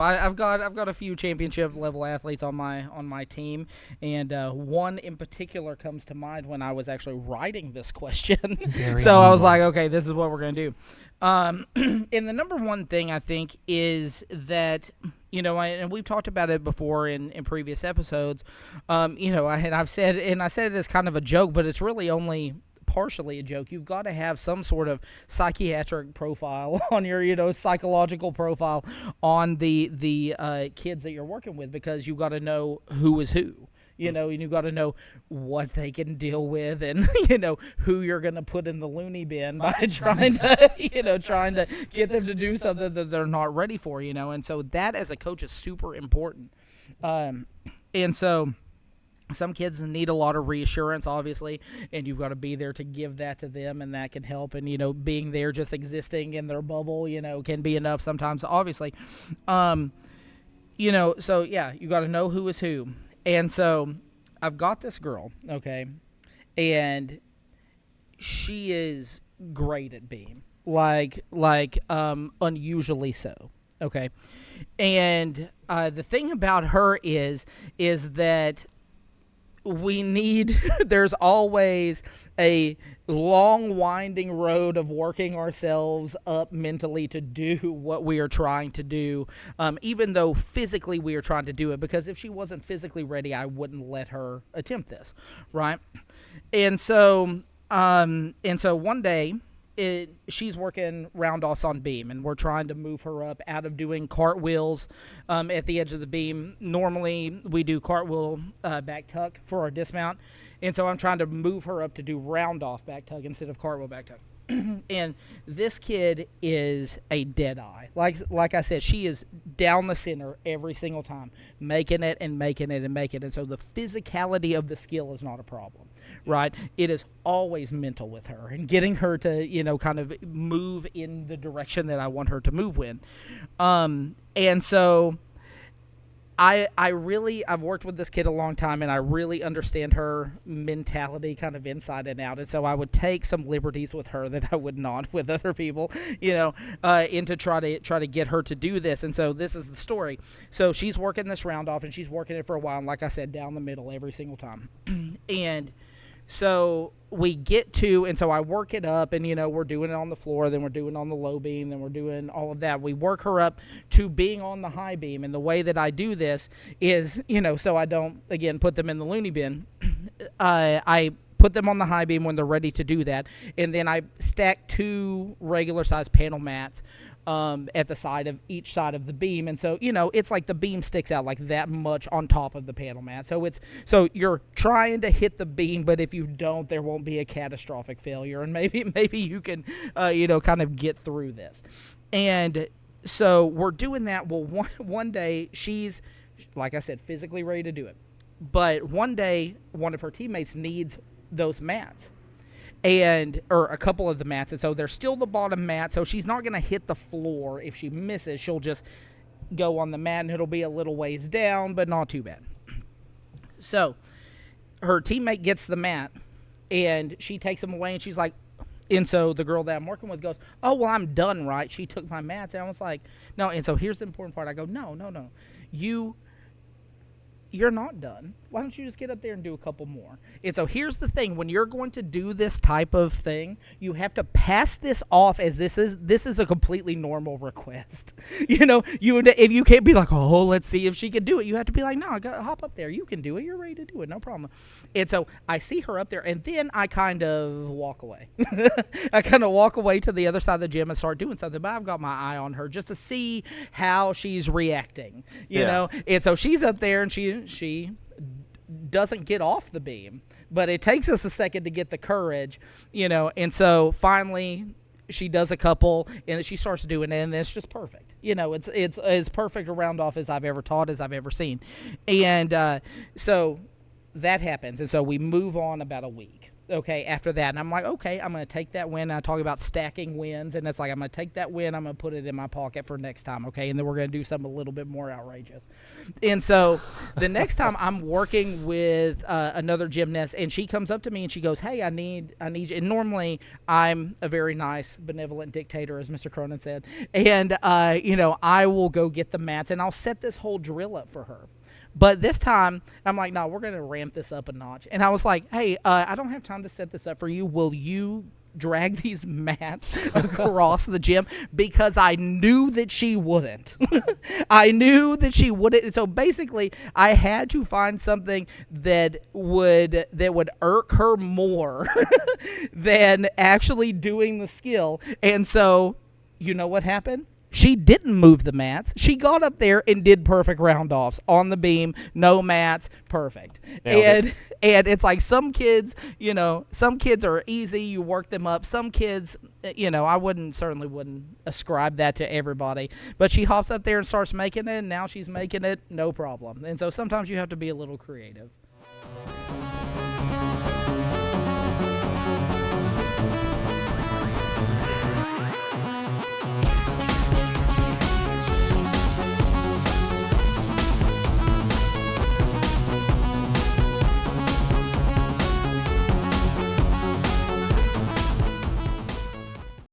I've got a few championship level athletes on my team, and one in particular comes to mind when I was actually writing this question. Very So I was humbling. like, okay, this is what we're gonna do. And the number one thing I think is that and we've talked about it before in previous episodes. I said it as kind of a joke, but it's really only partially a joke. You've got to have some sort of psychiatric profile on your, psychological profile on the kids that you're working with, because you've got to know who is who. And you've got to know what they can deal with, and who you're going to put in the loony bin by trying to get them to do something that they're not ready for. And so that as a coach is super important. And so some kids need a lot of reassurance, obviously, and you've got to be there to give that to them, and that can help. And being there, just existing in their bubble, can be enough sometimes, obviously. So yeah, you got to know who is who. And so I've got this girl, okay, and she is great at beam, unusually so, okay. And the thing about her is that there's always a long winding road of working ourselves up mentally to do what we are trying to do, even though physically we are trying to do it, because if she wasn't physically ready, I wouldn't let her attempt this, right? And so one day, she's working round-offs on beam, and we're trying to move her up out of doing cartwheels at the edge of the beam. Normally, we do cartwheel back tuck for our dismount, and so I'm trying to move her up to do round-off back tuck instead of cartwheel back tuck. And this kid is a dead eye. Like I said, she is down the center every single time, making it and making it and making it. And so the physicality of the skill is not a problem, right? It is always mental with her and getting her to, kind of move in the direction that I want her to move in. And so I've worked with this kid a long time, and I really understand her mentality kind of inside and out. And so I would take some liberties with her that I would not with other people, and to try to get her to do this. And so this is the story. So she's working this round off, and she's working it for a while. And like I said, down the middle every single time. And so we get to, and so I work it up, and, we're doing it on the floor, then we're doing it on the low beam, then we're doing all of that. We work her up to being on the high beam, and the way that I do this is, so I don't, again, put them in the loony bin. I put them on the high beam when they're ready to do that, and then I stack 2 regular-sized panel mats at the side of each side of the beam. And so, it's like the beam sticks out like that much on top of the panel mat. So you're trying to hit the beam, but if you don't, there won't be a catastrophic failure. And maybe you can, kind of get through this. And so we're doing that. Well, one day she's, like I said, physically ready to do it. But one day, one of her teammates needs those mats. Or a couple of the mats, and so they're still the bottom mat, so she's not going to hit the floor. If she misses, she'll just go on the mat, and it'll be a little ways down, but not too bad. So her teammate gets the mat, and she takes them away, and she's like, and so the girl that I'm working with goes, oh, well, I'm done, right? She took my mats, and I was like, no. And so here's the important part. I go, no. You're not done. Why don't you just get up there and do a couple more? And so here's the thing. When you're going to do this type of thing, you have to pass this off as this is a completely normal request. If you can't be like, oh, let's see if she can do it. You have to be like, no, I got to hop up there. You can do it. You're ready to do it. No problem. And so I see her up there, and then I kind of walk away. I kind of walk away to the other side of the gym and start doing something, but I've got my eye on her just to see how she's reacting, you know? And so she's up there, and she doesn't get off the beam, but it takes us a second to get the courage, and so finally she does a couple, and she starts doing it, and it's just perfect. It's as perfect a round off as I've ever taught, as I've ever seen. And so that happens, and so we move on about a week. okay, after that. And I'm like, okay, I'm going to take that win. And I talk about stacking wins, and it's like, I'm going to take that win, I'm going to put it in my pocket for next time, okay? And then we're going to do something a little bit more outrageous. And so the next time I'm working with another gymnast, and she comes up to me and she goes, hey, I need you. And normally I'm a very nice, benevolent dictator, as Mr. Cronin said. And, I will go get the mats, and I'll set this whole drill up for her. But this time, I'm like, no, we're going to ramp this up a notch. And I was like, hey, I don't have time to set this up for you. Will you drag these mats across the gym? Because I knew that she wouldn't. I knew that she wouldn't. And so basically, I had to find something that would irk her more than actually doing the skill. And so, you know what happened? She didn't move the mats. She got up there and did perfect round-offs on the beam, no mats, perfect. And it's like some kids are easy, you work them up. Some kids, I certainly wouldn't ascribe that to everybody. But she hops up there and starts making it, and now she's making it no problem. And so sometimes you have to be a little creative.